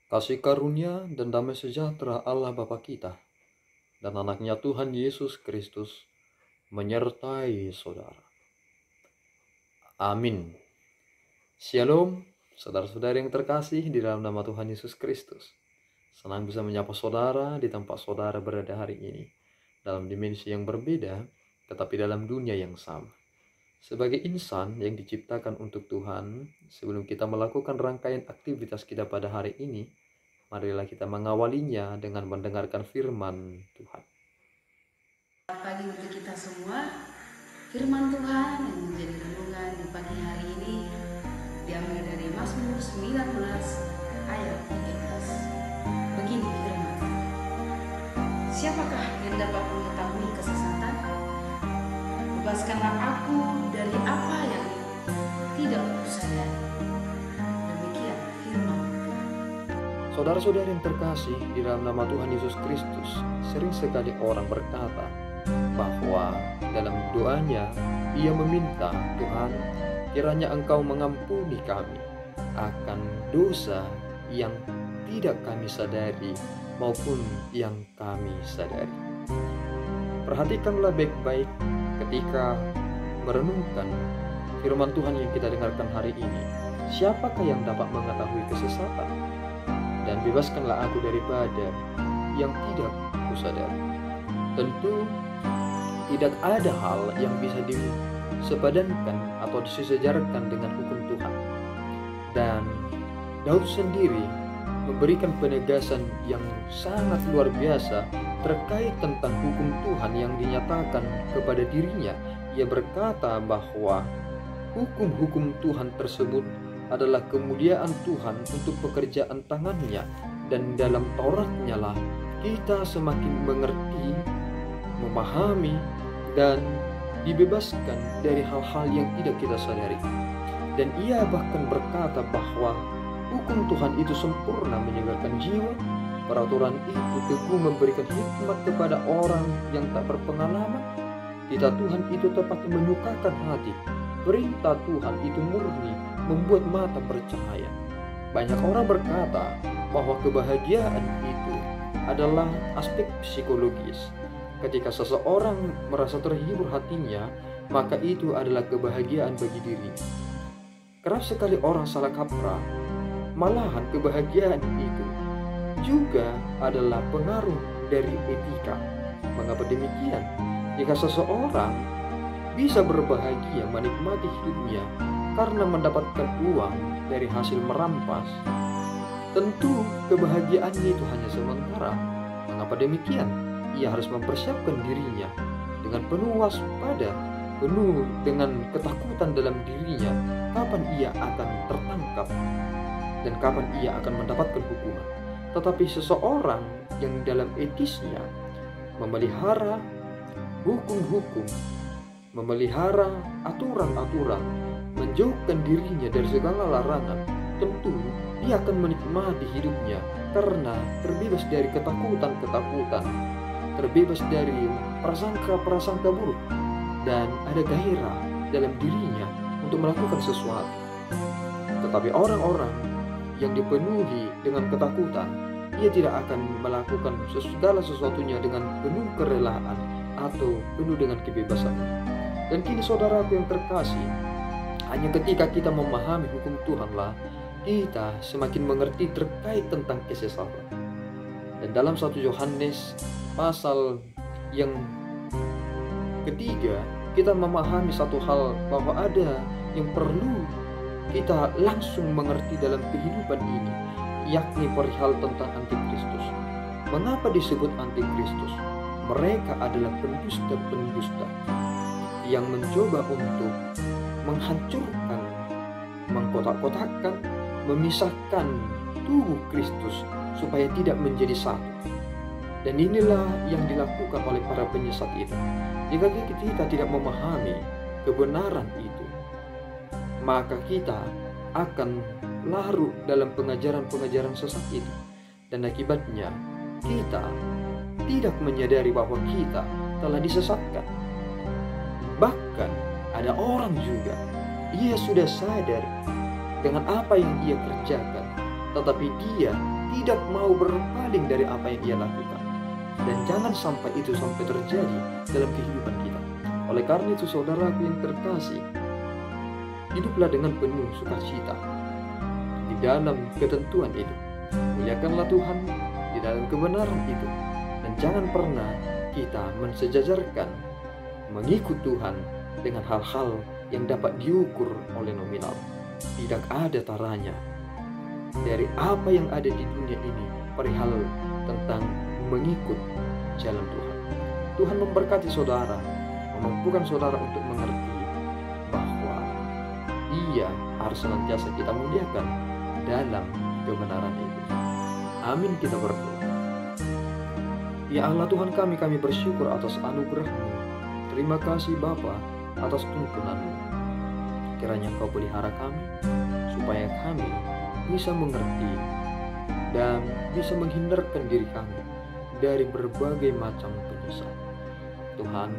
Kasih karunia dan damai sejahtera Allah Bapa kita dan anaknya Tuhan Yesus Kristus menyertai saudara. Amin. Shalom, saudara-saudara yang terkasih di dalam nama Tuhan Yesus Kristus. Senang bisa menyapa saudara di tempat saudara berada hari ini, dalam dimensi yang berbeda, tetapi dalam dunia yang sama. Sebagai insan yang diciptakan untuk Tuhan, sebelum kita melakukan rangkaian aktivitas kita pada hari ini, marilah kita mengawalinya dengan mendengarkan firman Tuhan. Pagi untuk kita semua, firman Tuhan yang menjadi renungan di pagi hari ini diambil dari Mazmur 19 ayat 13. Begini firman: Siapakah yang dapat mengetahui kesesatan? Bebaskanlah aku dari apa yang tidak kusadari. Demikian firman Tuhan. Saudara-saudara yang terkasih di dalam nama Tuhan Yesus Kristus, sering sekali orang berkata bahwa dalam doanya ia meminta, Tuhan, kiranya Engkau mengampuni kami akan dosa yang tidak kami sadari maupun yang kami sadari. Perhatikanlah baik-baik ketika merenungkan firman Tuhan yang kita dengarkan hari ini. Siapakah yang dapat mengetahui kesesatan? Dan bebaskanlah aku daripada yang tidak kusadari. Tentu tidak ada hal yang bisa disepadankan atau disejajarkan dengan hukum Tuhan. Dan Daud sendiri memberikan penegasan yang sangat luar biasa terkait tentang hukum Tuhan yang dinyatakan kepada dirinya. Ia berkata bahwa hukum-hukum Tuhan tersebut adalah kemuliaan Tuhan untuk pekerjaan tangannya, dan dalam Tauratnya lah kita semakin mengerti, memahami, dan dibebaskan dari hal-hal yang tidak kita sadari. Dan ia bahkan berkata bahwa hukum Tuhan itu sempurna menyegarkan jiwa, peraturan itu teguh memberikan hikmat kepada orang yang tak berpengalaman, titah Tuhan itu tepat menyukakan hati, perintah Tuhan itu murni membuat mata bercahaya. Banyak orang berkata bahwa kebahagiaan itu adalah aspek psikologis. Ketika seseorang merasa terhibur hatinya, maka itu adalah kebahagiaan bagi dirinya. Kerap sekali orang salah kaprah, malahan kebahagiaan itu juga adalah pengaruh dari etika. Mengapa demikian? Jika seseorang bisa berbahagia menikmati hidupnya karena mendapatkan uang dari hasil merampas, tentu kebahagiaannya itu hanya sementara. Mengapa demikian? Ia harus mempersiapkan dirinya dengan penuh waspada, penuh dengan ketakutan dalam dirinya, kapan ia akan tertangkap dan kapan ia akan mendapatkan hukuman. Tetapi seseorang yang dalam etisnya memelihara hukum-hukum, memelihara aturan-aturan, menjauhkan dirinya dari segala larangan, tentu dia akan menikmati hidupnya karena terbebas dari ketakutan-ketakutan, terbebas dari prasangka-prasangka buruk, dan ada gairah dalam dirinya untuk melakukan sesuatu. Tetapi orang-orang yang dipenuhi dengan ketakutan, ia tidak akan melakukan segala sesuatunya dengan penuh kerelaan atau penuh dengan kebebasan. Dan kini saudaraku yang terkasih, hanya ketika kita memahami hukum Tuhanlah kita semakin mengerti terkait tentang kesesatan. Dan dalam 1 Yohanes pasal yang ketiga, kita memahami satu hal bahwa ada yang perlu kita langsung mengerti dalam kehidupan ini, yakni perihal tentang antikristus. Mengapa disebut antikristus? Mereka adalah pendusta-pendusta yang mencoba untuk menghancurkan, mengkotak-kotakkan, memisahkan tubuh Kristus supaya tidak menjadi satu. Dan inilah yang dilakukan oleh para penyesat itu. Jika kita tidak memahami kebenaran itu, maka kita akan larut dalam pengajaran-pengajaran sesat itu. Dan akibatnya kita tidak menyadari bahwa kita telah disesatkan. Bahkan ada orang juga, ia sudah sadar dengan apa yang ia kerjakan, tetapi dia tidak mau berpaling dari apa yang ia lakukan. Dan jangan sampai itu terjadi dalam kehidupan kita. Oleh karena itu saudaraku yang terkasih, hiduplah dengan penuh sukacita di dalam ketentuan itu. Muliakanlah Tuhan di dalam kebenaran itu. Dan jangan pernah kita mensejajarkan mengikut Tuhan dengan hal-hal yang dapat diukur oleh nominal. Tidak ada taranya dari apa yang ada di dunia ini perihal tentang mengikut jalan Tuhan. Tuhan memberkati saudara, memampukan saudara untuk mengerti bahwa Ia harus senantiasa kita muliakan dalam kebenaran itu. Amin, kita berdoa. Ya Allah Tuhan kami bersyukur atas anugerah-Mu. Terima kasih Bapa atas tuntunan-Mu. Kiranya Kau pelihara kami, supaya kami bisa mengerti dan bisa menghindarkan diri kami dari berbagai macam penyesalan. Tuhan,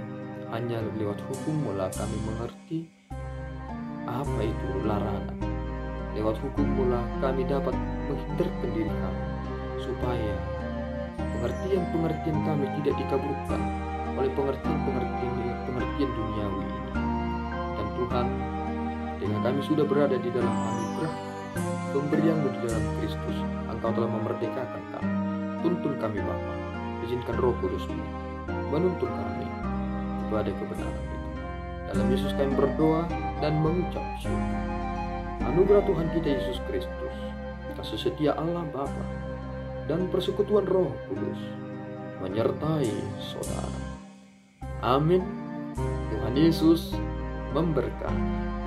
hanya lewat hukum-Mu lah kami mengerti apa itu larangan. Lewat hukum-Mu lah kami dapat menghindarkan diri kami, supaya pengertian-pengertian kami tidak dikaburkan oleh pengertian duniawi ini. Dan Tuhan, ketika kami sudah berada di dalam anugerah pemberian-Mu di dalam Kristus, Engkau telah memerdekakan kami. Tuntun kami Bapa, izinkan Roh Kudus-Mu menuntun kami kepada kebenaran itu. Dalam Yesus kami berdoa dan mengucap syukur. Anugerah Tuhan kita Yesus Kristus, kasih setia Allah Bapa, dan persekutuan Roh Kudus menyertai saudara. Amin. Tuhan Yesus memberkati.